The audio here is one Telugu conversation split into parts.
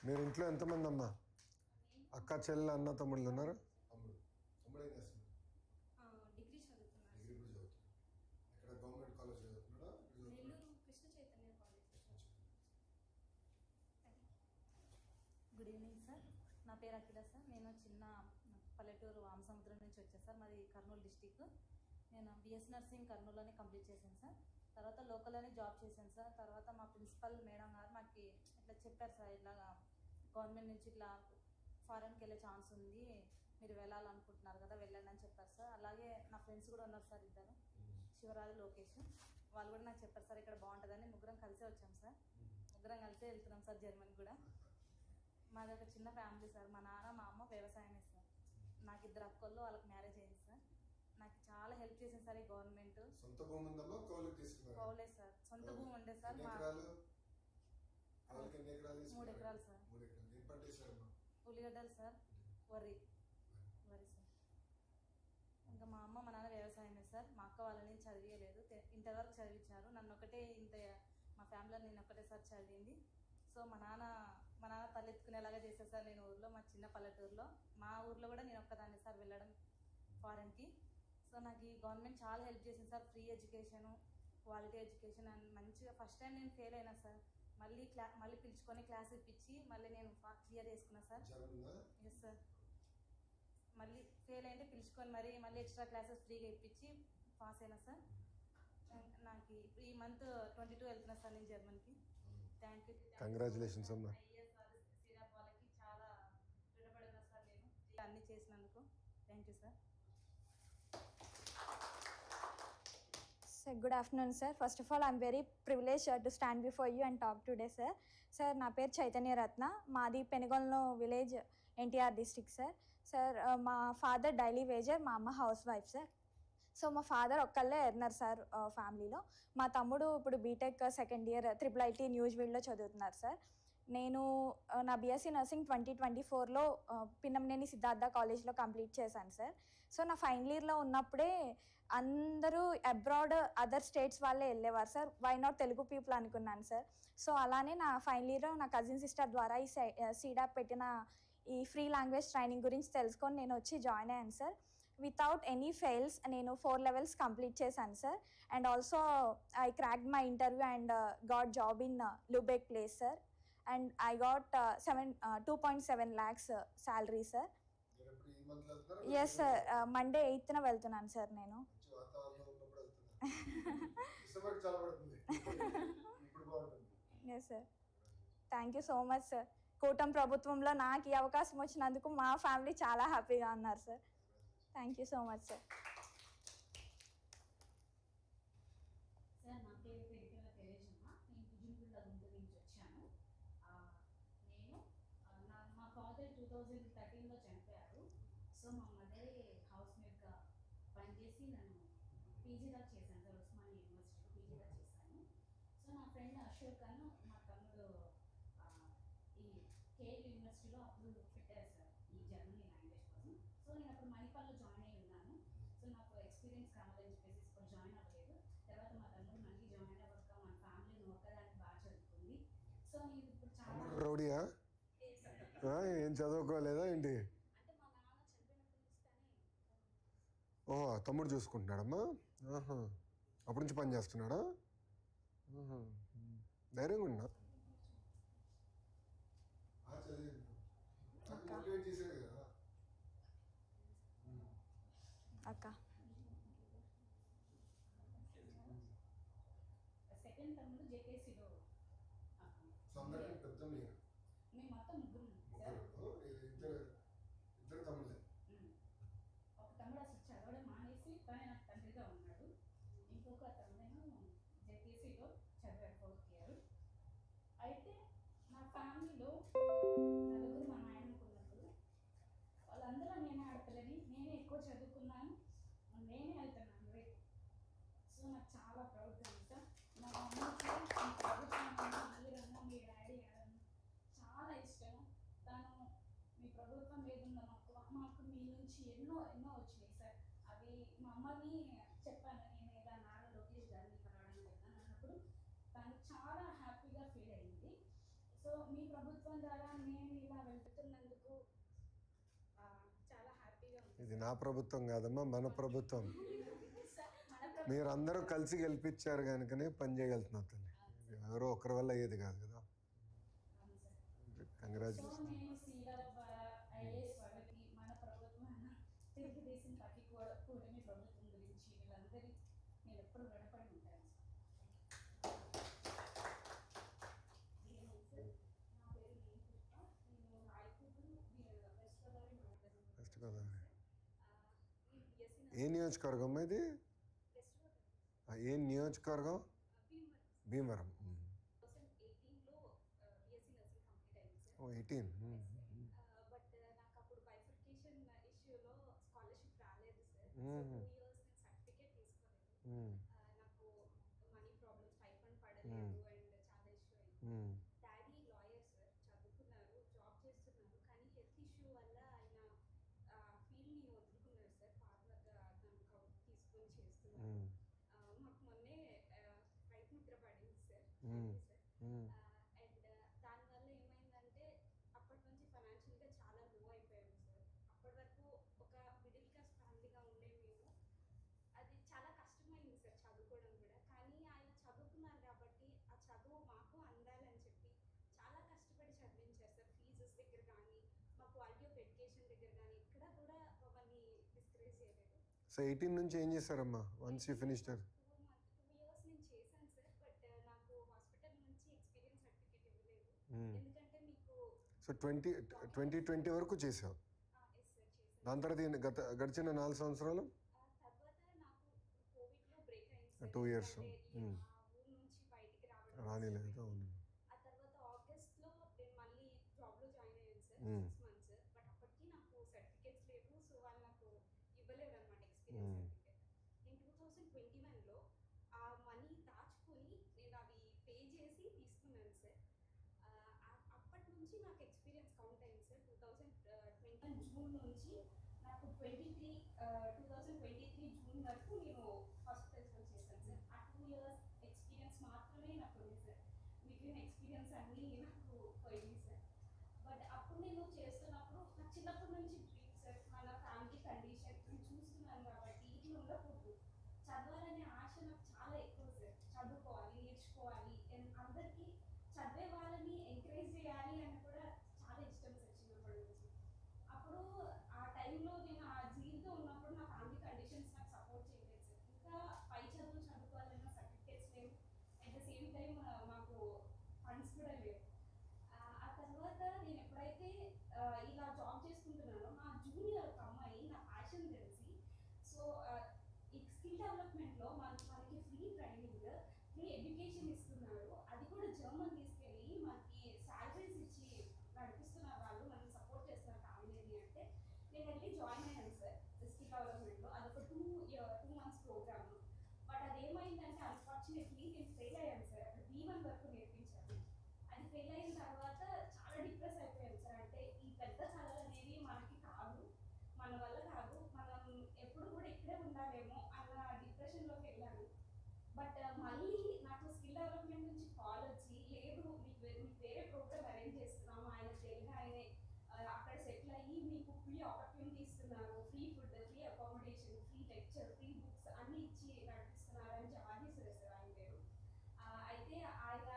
మీరు ఇంట్లో ఎంతమంది అమ్మా? అక్క, చెల్లె, అన్న, తమ్ముళ్ళు ఉన్నారా? తమ్ముడు ఏం చేస్తున్నాడు? డిగ్రీ చదువుతున్నాడు. డిగ్రీ కూడా చదువుతున్నాడు. ఇక్కడ గవర్నమెంట్ కాలేజ్ చదువుతున్నాడా? Nellore Krishna Chaitanya college. Good evening sir. నా పేరు అఖిల సార్. నేను చిన్న పల్లెటూరు వామసముద్రం నుంచి వచ్చాను సార్. మాది కర్నూలు డిస్టిక్. నేను బిఎస్ నర్సింగ్ కర్నూలులోనే కంప్లీట్ చేశాను సార్. తర్వాత లోకల్లోనే జాబ్ చేశాను సార్. తర్వాత మా ప్రిన్సిపల్ మేడం గారు మాకు ఇట్లా చెప్పారు సార్, ఇట్లా గవర్నమెంట్ నుంచి ఇట్లా ఫారెన్కి వెళ్ళే ఛాన్స్ ఉంది, మీరు వెళ్ళాలనుకుంటున్నారు కదా, వెళ్ళండి అని చెప్పారు సార్. అలాగే నా ఫ్రెండ్స్ కూడా ఉన్నారు సార్, ఇద్దరు, శివరాజు, లోకేష్. వాళ్ళు కూడా నాకు చెప్పారు సార్ ఇక్కడ బాగుంటుందని. ముగ్గురం కలిసే వచ్చాం సార్. ముగ్గురం కలిసే వెళ్తున్నాం సార్ జర్మనీ కూడా. మాది ఒక చిన్న ఫ్యామిలీ సార్. మా నాన్న, మా అమ్మ వ్యవసాయమే సార్. నాకు ఇద్దరు అక్కల్లో, వాళ్ళకి మ్యారేజ్ అయింది సార్. నాకు చాలా హెల్ప్ చేసింది సార్ ఈ గవర్నమెంట్. సొంత భూమి ఉందమ్మా? Cowley sir. సొంత భూమి ఉండే సార్. 3 ఎకరాలు సార్. 3 ఎకరాలు ఏం పంట వేసారమ్మా? ఉల్లిగడ్డలు సార్, వరి సార్. ఇంకా మా అమ్మ, మా నాన్న వ్యవసాయమే సార్. మా అక్క వాళ్ళని చదివేయలేదు, ఇంటర్ వరకు చదివించారు. నన్ను ఒకటే మా ఫ్యామిలీలో నేను ఒకటే సార్ చదివింది. సో మా నాన్న తలెత్తుకునేలాగా చేశారు సార్. నేను ఊర్లో, మా చిన్న పల్లెటూరులో, మా ఊర్లో కూడా నేను ఒక్కదాన్ని సార్ వెళ్ళడం ఫారెన్కి. సో నాకు ఈ గవర్నమెంట్ చాలా హెల్ప్ చేసింది sir. Free education, quality education. And మంచిగా ఫస్ట్ టైం నేను ఫెయిల్ అయినా సార్. మళ్ళీ పిలుచుకొని క్లాస్ ఇప్పించి మళ్ళీ నేను క్లియర్ చేసుకున్నా సార్. Yes sir. మళ్ళీ ఫెయిల్ అయితే పిలుచుకొని మళ్ళీ ఎక్స్ట్రా క్లాసెస్ ఫ్రీగా ఇప్పించి పాస్ అయినా సార్. నాకు ఈ మంత్ 22 వెళ్తున్నా సార్ నేను జర్మనీకి. Thank you. కంగ్రాచులేషన్స్ అమ్మా. సిరాప్ వాళ్ళకి చాలా రుణపడినా సార్ నేను అన్నీ చేసినందుకు. Thank you sir. Sir, good afternoon, sir. First of all, I'm very privileged to stand before you and talk today, sir. Sir, నా పేరు చైతన్య రత్న. మాది Penugollu village, NTR district sir. Sir, మా ఫాదర్ డైలీ వేజర్, మా అమ్మ హౌస్ వైఫ్ సార్. సో మా ఫాదర్ ఒక్కళ్ళే ఎర్నర్ సార్ ఫ్యామిలీలో. మా తమ్ముడు ఇప్పుడు బీటెక్ సెకండ్ ఇయర్ IIIT న్యూజివీడ్లో చదువుతున్నారు సార్. నేను నా బీఎస్సీ నర్సింగ్ 2024లో పిన్నమనేని సిద్ధార్థ కాలేజ్లో కంప్లీట్ చేశాను సార్. సో నా ఫైనల్ ఇయర్లో ఉన్నప్పుడే అందరూ అబ్రాడ్ అదర్ స్టేట్స్ వాళ్ళే వెళ్ళేవారు sir. Why not Telugu people అనుకున్నాను సార్. సో అలానే నా ఫైనల్ ఇయర్లో నా కజిన్ సిస్టర్ ద్వారా ఈ సీడాప్ పెట్టిన ఈ ఫ్రీ లాంగ్వేజ్ ట్రైనింగ్ గురించి తెలుసుకొని నేను వచ్చి జాయిన్ అయ్యాను సార్. వితౌట్ ఎనీ ఫెయిల్స్ నేను 4 levels కంప్లీట్ చేశాను sir. And also I cracked my interview and got job in Lubeck place sir. And I got 2.7 lakhs salary, sir. Yes, sir. Monday 8th వెళ్తున్నాను సార్ నేను. Yes, sir. Thank you so much, sir. కూటమి ప్రభుత్వంలో నాకు ఈ అవకాశం వచ్చినందుకు మా ఫ్యామిలీ చాలా హ్యాపీగా ఉన్నారు sir. Thank you so much sir. Sir, నా పేరు పెరికేల తేజమ్మ. నేను కుజుంగుళ్ళ గుంటూరు నుంచి వచ్చాను. నేను మా ఫాదర్ 2013లో చనిపోయారు. సో మా మదర్ హౌస్ మేట్గా పనిచేసి నన్ను పీజీ దాకా చేశాను సార్. ఉస్మానియా యూనివర్సిటీలో పీజీ దాకా చేశాను. సో నా ఫ్రెండ్ అశోక్ అను మా తమ్ముడు ఈ కేఎల్ యూనివర్సిటీలో అప్పుడు పెట్టారు సార్ ఈ జర్మనీ లాంగ్వేజ్ కోసం. సో నేను అప్పుడు మణిపాల్లో జాయిన్ అయ్యి ఉన్నాను. సో నాకు ఎక్స్పీరియన్స్ కావాలని చెప్పేసి ఇప్పుడు జాయిన్ అవ్వలేదు. తర్వాత మా తమ్ముడు మళ్ళీ జాయిన్ అవ్వక మన ఫ్యామిలీ ఒక్కదానికి బాగా చదువుకుంది. సో నేను ఇప్పుడు చాలా రౌడీయా? ఏం చదువుకోలేదా ఏంటి? అంటే మా నాన్న చనిపోయినప్పటి నుంచి కానీ. ఓహో, తమ్ముడు చూసుకుంటున్నాడమ్మా. అప్పటి నుంచి పని చేస్తున్నాడా? ధైర్యంగా ఉన్నా. అక్క సెకండ్ తమ్ముడు జేకేసీలో. మేము మొత్తం ముగ్గురు. ఇద్దరు తమ్ముళ్ళే. ఒక తమ్ముడు అసలు చదవడం మానేసి కానీ నాకు తండ్రిగా ఉన్నాడు. ఇంకొక తమ్ముడేమో జేకేసీలో చదివాడు 4th year. అయితే నా ఫ్యామిలీలో నలుగురు మా నాయనకున్నప్పుడు వాళ్ళందరూ నేనే ఆడపిల్లని, నేనే ఎక్కువ చదువుకున్నాను, నేనే వెళ్తున్నాను రేపు. సో నాకు చాలా ప్రౌడ్గా ఉంది సార్. మా మమ్మీకి మీరన్నా మీ డాడీ అన్న చాలా ఇష్టం. తను మీ ప్రభుత్వం ఏదుందో మాకు మీ నుంచి ఎన్నో వచ్చినాయి సార్. అవి మా అమ్మని చెప్పాను, నేను ఇలా నారా లోకేష్ గారిని కలవడం వెళ్తాను అన్నప్పుడు తను చాలా హ్యాపీగా ఫీల్ అయింది. సో సో మీ ప్రభుత్వం ద్వారా నేను ఇలా వెళ్తున్నందుకు చాలా హ్యాపీగా ఉంది. ఇది నా ప్రభుత్వం కాదమ్మా, మన ప్రభుత్వం. సార్, మన ప్రభుత్వం మీరందరూ కలిసి గెలిపించారు కనుకనే పని చేయగలుగుతున్నా తల్లి. ఎవరో ఒకరి వల్ల అయ్యేది కాదు కదా. అవును సార్. So congratulation. నేను సీఆర్ ఐఏఎస్ వాళ్ళకి మన ప్రభుత్వం తెలుగుదేశం పార్టీ కూటమి ప్రభుత్వం గురించి వీళ్ళందరి నేను ఎప్పుడు రుణపడి ఉంటాను సార్. నా పేరు నేను పుష్ప. నేను రాయకూరు వెస్ట్ గోదావరి మండలం. వెస్ట్ గోదావరి. ఈ బిఎస్సీ ఏ నియోజకవర్గం ఇది? వెస్ట్ గోదావరి ఏ నియోజకవర్గం? భీమవరం భీమవరం. 2018లో బిఎస్సీ నర్సింగ్ కంప్లీట్ అయింది సార్. 18. బట్ నాకు అప్పుడు బైఫర్కేషన్ ఇష్యూలో స్కాలర్షిప్ రాలేదు సార్. So hmm. 2 ఇయర్స్ నేను సర్టిఫికేట్ తీసుకోలేదు. నాకు మనీ ప్రాబ్లమ్, స్టైఫండ్ పడలేదు అండ్ చాలా ఇష్యూ అయింది. డాడీ లాయర్ సార్, చదువుకున్నారు, జాబ్ చేస్తున్నారు, కానీ హెల్త్ ఇష్యూ వల్ల ఆయన ఫీల్డ్ని వదులుకున్నారు సార్. ఫాదర్ నన్ను కౌట్ తీసుకొని చేస్తున్నారు. మాకు మొన్నే రైతు మిత్ర పడింది సార్. మ్మ్. సార్ అండ్ దానివల్ల ఏమైందంటే అప్పటి నుంచి ఫైనాన్షియల్గా చాలా లో అయిపోయాము సార్. అప్పటి వరకు ఒక మిడిల్ క్లాస్ ఫ్యామిలీగా ఉండే మేము, అది చాలా కష్టమైంది సార్ చదువుకోవడం కూడా. కానీ ఆయన చదువుకున్నారు కాబట్టి ఆ చదువు మాకు అందాలని చెప్పి చాలా కష్టపడి చదివించారు సార్. ఫీజెస్ దగ్గర కానీ, మా క్వాలిటీ ఆఫ్ ఎడ్యుకేషన్ దగ్గర కానీ ఎక్కడ కూడా మమ్మల్ని డిస్కరేజ్ చేయలేదు. సో 18 నుంచి ఏం చేశారమ్మా వన్స్ యూ ఫినిష్డ్? 2 ఇయర్స్ నేను చేశాను సార్. బట్ నాకు హాస్పిటల్ నుంచి ఎక్స్పీరియన్స్ సర్టిఫికేట్ ఇవ్వలేదు. ఎందుకంటే మీకు సో 2020 వరకు చేసావు. ఎస్ సార్ చేశాను. దాని తర్వాత గడిచిన 4 సంవత్సరాలు తర్వాత నాకు కోవిడ్లో బ్రేక్ అయింది సార్. 2 years. ఎందుకంటే ఆ ఊరు నుంచి బయటికి రావడం రానిలేదు. కష్టమైంది. అవును. ఆ తర్వాత ఆగస్ట్లో నేను మళ్ళీ జాబ్లో జాయిన్ అయ్యాను సార్. మ్మ్. 6 months. బట్ అప్పటికి నాకు సర్టిఫికేట్స్ లేవు. సో వాళ్ళు నాకు ఇవ్వలేదు అనమాట ఎక్స్పీరియన్స్ మ్మ్. సర్టిఫికేట్. నేను 2021లో ఆ మనీ దాచుకొని నేను అవి పే చేసి తీసుకున్నాను సార్. అప్పటి నుంచి నాకు ఎక్స్పీరియన్స్ కౌంట్ అయింది సార్. 2020 జూన్ నుంచి నాకు 2023 జూన్ వరకు నేను హాస్పిటల్స్లో చేశాను సార్. ఆ 2 ఇయర్స్ ఎక్స్పీరియన్స్ మాత్రమే నాకు ఉంది సార్. మిగిలిన ఎక్స్పీరియన్స్ అన్నీ నాకు పోయింది సార్. బట్ అప్పుడు నేను చేస్తున్నప్పుడు నాకు చిన్నప్పటి నుంచి డ్రీమ్ సార్. మన ఫ్యామిలీ కండిషన్ నేను చూస్తున్నాను కాబట్టి ఇట్లా ఉండకూడదు. చదవాలనే ఆశ నాకు చాలా ఎక్కువ సార్. చదువుకోవాలి, నేర్చుకోవాలి, అందరికీ చదివే వాళ్ళని ఎంకరేజ్ చేయాలి అని కూడా చాలా ఇష్టం సార్ చిన్నప్పటి నుంచి. అప్పుడు ఆ టైంలో నేను ఆ జీవితం ఉన్నప్పుడు నా ఫ్యామిలీ కండిషన్స్ నాకు సపోర్ట్ చేయలేదు సార్. ఇంకా పై చదువులు చదువుకోవాలన్నా సర్టిఫికేట్స్ లేవు. అట్ ద సేమ్ టైం మాకు ఫండ్స్ కూడా లేవు. ఆ తర్వాత నేను ఎప్పుడైతే ఇలా జాబ్ చేసుకుంటున్నానో నా జూనియర్ ఒక అమ్మాయి నా ప్యాషన్ తెలిసి, సో ఈ స్కిల్ డెవలప్మెంట్లో మనకి ఫ్రీ ట్రైనింగ్, ఫ్రీ ఎడ్యుకేషన్ ఇస్తున్నారు. అది కూడా జర్మన్ తీసుకెళ్ళి మనకి శాలరీస్ ఇచ్చి నడిపిస్తున్నారు. వాళ్ళు మనకి సపోర్ట్ చేస్తున్నారు ఫ్యామిలీని అంటే నేను వెళ్ళి జాయిన్ అయ్యాను సార్ స్కిల్ డెవలప్మెంట్లో. అదొక 2 months ప్రోగ్రామ్. బట్ అదేమైందంటే అన్ఫార్చునేట్లీ నేను ఫెయిల్ అయ్యాను సార్. అక్కడ B1 వరకు నేర్పించాను. అది ఫెయిల్ అయిన తర్వాత చాలా డిప్రెస్ అయిపోయాను సార్. అంటే ఈ పెద్ద కళలు అనేవి మనకి కాదు, మన వల్ల కాదు, మనం ఎప్పుడు కూడా ఇక్కడే ఉండాలేమో అన్న డిప్రెషన్లోకి వెళ్ళాను. బట్ మళ్ళీ నాకు స్కిల్ డెవలప్మెంట్ నుంచి కాల్ వచ్చి, లేదు మీకు వేరే ప్రోగ్రామ్ అరేంజ్ చేస్తున్నాము, ఆయన తెలుగు ఆయనే అక్కడ సెటిల్ అయ్యి మీకు ఫ్రీ ఆపర్చునిటీ ఇస్తున్నారు, free food, free accommodation, free lecture, free books అన్నీ ఇచ్చి నడిపిస్తున్నారు అని జవానీ సార్ ఆయన పేరు. అయితే ఆయన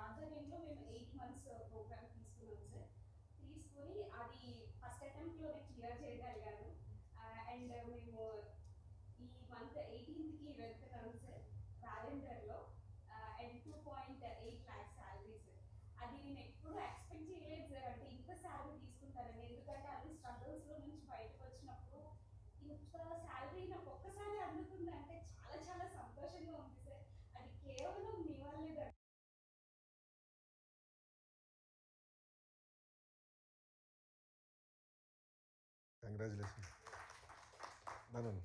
ఆధ్వర్యంలో మేము 8 months ప్రోగ్రామ్ తీసుకున్నాం సార్. తీసుకొని అది ఫస్ట్ అటెంప్ట్లోనే క్లియర్ చేయగలిగాను. అండ్ మేము ఈ మంత్ 18కి వెళ్తున్నాం సార్ రాజేందర్లో. And 2.8 lakhs salary sir. అది నేను ఎప్పుడు ఎక్స్పెక్ట్ చేయలేదు సార్. అంటే ఇంత శాలరీ తీసుకుంటారని. ఎందుకంటే అన్ని స్ట్రగుల్స్లో నుంచి బయటకు వచ్చినప్పుడు ఇంత శాలరీ నాకు ఒక్కసారి అందుతుందంటే చాలా చాలా సంతోషంగా ఉంది సార్. అది కేవలం మీ వల్లే. కంగ్రాచులేషన్. నాన్న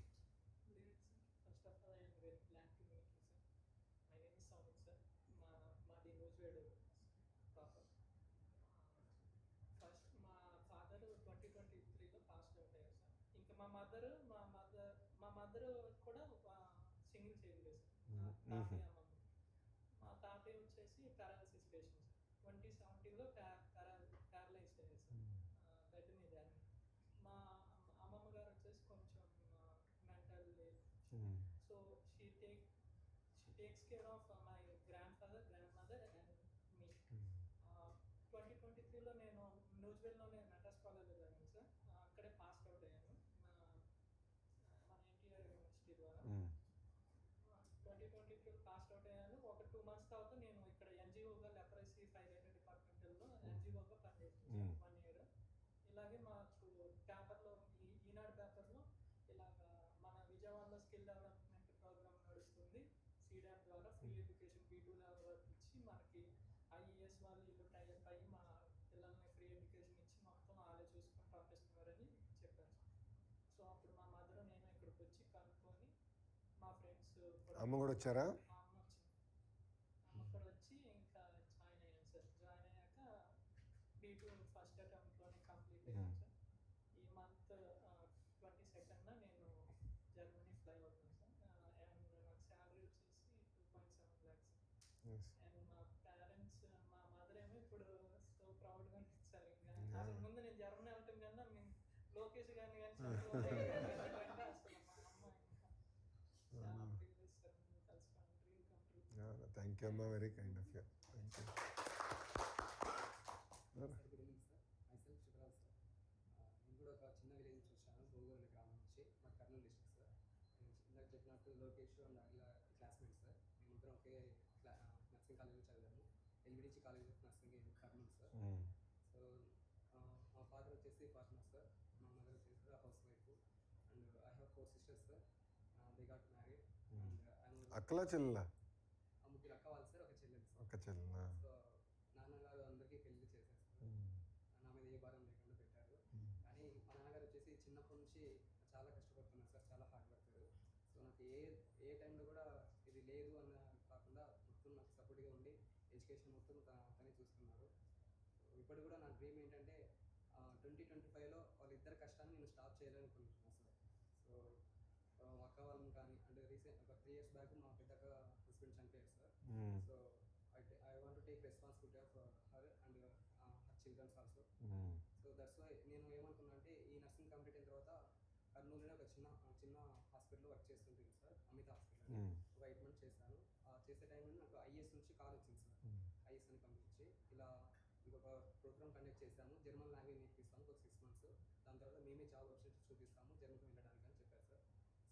First of all, I am very glad to meet you, sir. My name is Soumit, sir. మాది నూజివేడు ప్రాపర్. ఫస్ట్ మా ఫాదర్ 2023లో పాస్ట్ అవుట్ అయ్యారు సార్. ఇంకా మా మదర్ కూడా సింగిల్ చైల్డ్ సార్. తాతయ్య అమ్మమ్మ. మా తాతయ్య వచ్చేసి పారాలసిస్ పేషెంట్ సార్. 2017లో ప్యారలైజ్ అయ్యారు సార్, బెడ్ మీద. మా అమ్మమ్మ గారు వచ్చేసి కొంచెం mental, so she takes care of my grandfather, grandmother and me. 2023లో నేను న్యూజివెల్లోనే మెడ్రాస్ కాలేజ్లో చదివాను సార్, అక్కడే పాస్ అవుట్ అయ్యాను మన ఎన్టీఆర్ యూనివర్సిటీ ద్వారా. 2023 పాస్ అవుట్ అయ్యాను. ఒక 2 months తర్వాత నేను ఇక్కడ ఎన్జిఓగా లెప్రసీ ఫైలేటెడ్ డిపార్ట్మెంటల్లో ఎన్జిఓగా పనిచేస్తున్నాను 1 year. ఇలాగే మాకు పేపర్లో ఈనాడు పేపర్లో ఇలాగా మన విజయవాడలో స్కిల్ డెవలప్మెంట్ ప్రోగ్రామ్ నడుస్తుంది, సీడాప్ ద్వారా ఫ్రీ ఎడ్యుకేషన్ B2 లెవెల్ వరకు ఇచ్చి మనకి IES వాళ్ళు ఇల్లు టైప్ అయ్యి మా పిల్లల్ని ఫ్రీ ఎడ్యుకేషన్ ఇచ్చి మొత్తం వాళ్ళే చూసుకొని పంపిస్తున్నారని చెప్పారు. సో అప్పుడు మా మదర్ నేను ఇక్కడికి వచ్చి కనుక్కొని మా ఫ్రెండ్స్ అమ్మ కూడా వచ్చారా? అమ్మ వచ్చింది. అమ్మ కూడా వచ్చి ఇంకా జాయిన్ అయ్యాను సార్. జాయిన్ అయ్యాక B2 ఫస్ట్ అటెంప్ట్లోనే కంప్లీట్ అయ్యాను సార్. ఈ మంత్ 22nd నేను జర్మనీ ఫ్లై అవుతాను సార్. అండ్ నాకు శాలరీ వచ్చేసి 2.7 lakhs. అండ్ మా పేరెంట్స్, మా మదర్ ఏమో ఇప్పుడు సో ప్రౌడ్గా ఇచ్చారు. ఇంకా అసలు ముందు నేను జర్మనీ వెళ్ళటం కన్నా మేము లోకేష్ గారిని కానీ అసలు మా అమ్మ ఇంకా చాలా ప్రివిలేజ్ సార్, మేము కలుసుకోవడం dream come true. Thank you అమ్మా, very kind of you. Thank you. Good evening sir, myself Shivaraj sir. నేను కూడా ఒక చిన్న విలేజ్ నుంచి వచ్చాను, భోగోలి గ్రామం నుంచి, మా కర్నూలు డిస్ట్రిక్ట్ సార్. నేను ఇందాక చెప్పినట్టు Lokesh and Akhila classmates sir. మేమిద్దరం ఒకే నర్సింగ్ కాలేజ్లో చదివాము, LVDC college of nursing in Kurnool sir. So మా ఫాదర్ వచ్చేసి ఫార్మర్ సార్, మా మదర్ వచ్చేసి housewife. And I have 4 sisters sir. They got married. And అక్కలా చెల్లెలా? ముగ్గురు అక్క వాళ్ళు సార్, ఒక చెల్లెలు సార్. ఒక చెల్లెలా? సో నాన్నగారు అందరికీ పెళ్లి చేసేస్తారు, నా మీద ఏ భారం లేకుండా పెట్టారు. కానీ మా నాన్నగారు వచ్చేసి చిన్నప్పటి నుంచి చాలా కష్టపడుతున్నారు సార్, చాలా హార్డ్ వర్కర్. సో నాకు ఏ టైంలో కూడా ఇది లేదు అన్న కాకుండా మొత్తం నాకు సపోర్ట్గా ఉండి ఎడ్యుకేషన్ మొత్తం తనే చూస్తున్నారు. సో ఇప్పుడు కూడా నా డ్రీమ్ ఏంటంటే 2025లో వాళ్ళిద్దరి కష్టాన్ని నేను స్టాప్ చేయాలనుకుంటున్నాను సార్. సో అక్క వాళ్ళని కానీ, అంటే రీసెంట్ ఒక 3 years బ్యాక్ మా పెద్దక్క హస్బెండ్ చనిపోయారు sir. So I want to take responsibility of her and her children also. So that's why నేను ఏమనుకున్నా అంటే ఈ నర్సింగ్ కంప్లీట్ అయిన తర్వాత కర్నూలులో ఒక చిన్న హాస్పిటల్లో వర్క్ చేస్తుంటుంది సార్, అమిత హాస్పిటల్. ఒక 8 months చేశాను. చేసే టైంలో నాకు IS నుంచి కాల్ వచ్చింది సార్, IS అని పంపించి ఇలా ఇంకొక ప్రోగ్రామ్ కండక్ట్ చేశాము, జర్మన్ లాంగ్వేజ్ నేర్పిస్తాము ఒక 6 months. దాని తర్వాత మేమే జాబ్ ఆపర్చునిటీ చూపిస్తాము జర్మన్కి వెళ్ళడానికి అని చెప్పారు సార్.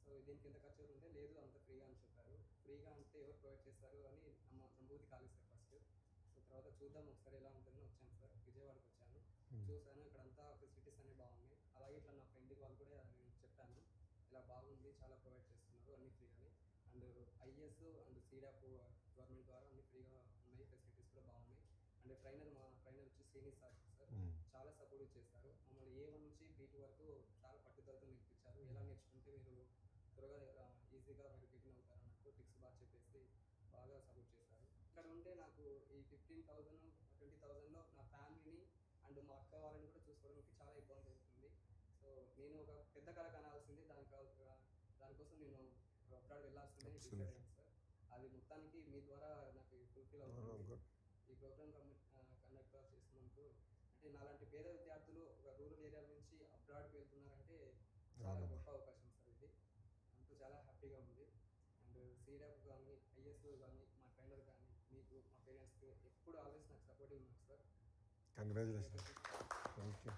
సో దీనికి ఎంత ఖర్చు అవుతుంటే లేదు అంత ఫ్రీగా అని చెప్పారు. ఫ్రీగా అంటే ఎవరు ప్రొవైడ్ చేస్తారు అని నమ్మబుద్ధి కాలేదు సార్ ఫస్ట్. సో తర్వాత చూద్దాం ఒకసారి ఎలా ఉంటుందని వచ్చాను సార్, విజయవాడకి వచ్చాను. చూసాను ఇక్కడ అంతా ఫెసిలిటీస్ అన్నీ బాగున్నాయి. అలాగే ఇట్లా నా ఫ్రెండ్కి వాళ్ళు కూడా నేను చెప్పాను, ఇలా బాగుంది, చాలా ప్రొవైడ్ చేస్తున్నారు అన్నీ ఫ్రీగానే. And IS and SEEDAP government ద్వారా అన్నీ ఫ్రీగా ఉన్నాయి, ఫెసిలిటీస్ కూడా బాగున్నాయి. అండ్ మా ట్రైనర్ వచ్చి సీనియర్ సార్ సార్, చాలా సపోర్ట్ చేశారు. మమ్మల్ని A1 నుంచి B2 వరకు చాలా పట్టుదలతో నేర్పించారు. ఎలా నేర్చుకుంటే మీరు త్వరగా ఈజీగా మీరు బిగిన్ అవుతారు అన్నట్టు ట్రిక్స్ బాగా చెప్పేసి బాగా సపోర్ట్ చేశారు. ఇక్కడ ఉంటే నాకు ఈ 15,000 20,000లో నా ఫ్యామిలీని అండ్ మా అక్క వాళ్ళని కూడా చూసుకోవడానికి చాలా ఇబ్బంది అవుతుంది. సో నేను ఒక పెద్ద కళ కనాల్సింది, దానికోసం నేను అబ్రాడ్ వెళ్ళాల్సిందే డిసైడ్ అయ్యాను సార్. అది మొత్తానికి మీ ద్వారా నాకు ఫుల్ఫిల్ అవుతుంది. ఈ ప్రోగ్రామ్ కండక్ట్ చేస్తున్నందుకు, అంటే నాలాంటి పేద విద్యార్థులు ఒక రూరల్ ఏరియా నుంచి అబ్రాడ్కి వెళ్తున్నారంటే చాలా గొప్ప అవకాశం సార్ ఇది. అంటూ చాలా హ్యాపీగా ఉంది. అండ్ సీడాప్ కానీ IS కానీ మా ట్రైనర్ కానీ మీకు మా పేరెంట్స్కి ఎప్పుడు ఆల్వేస్ నాకు సపోర్టివ్ ఉన్నారు సార్. కంగ్రాచులేషన్స్. Thank you.